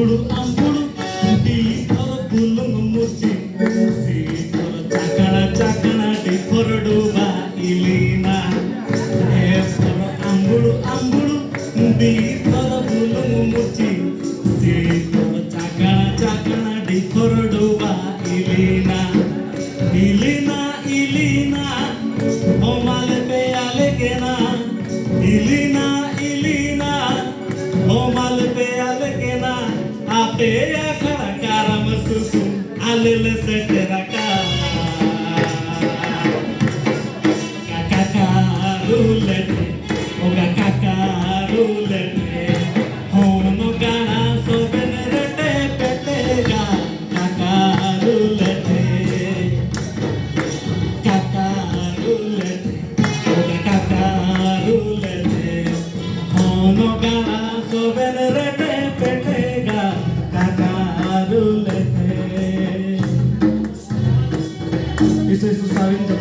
ambudu di thor bulung murchi si thor chakana di thor duba ilina e thor ambudu di thor bulung murchi si thor chakana di thor duba ilina o male pe ale kena ilina o male pe ale kena ape akhara karam susu alele seteraka kakarulete o kakarulete hono gana sobenrete petega kakarulete hono gana sobenrete petega kakarulete. Isso sabem de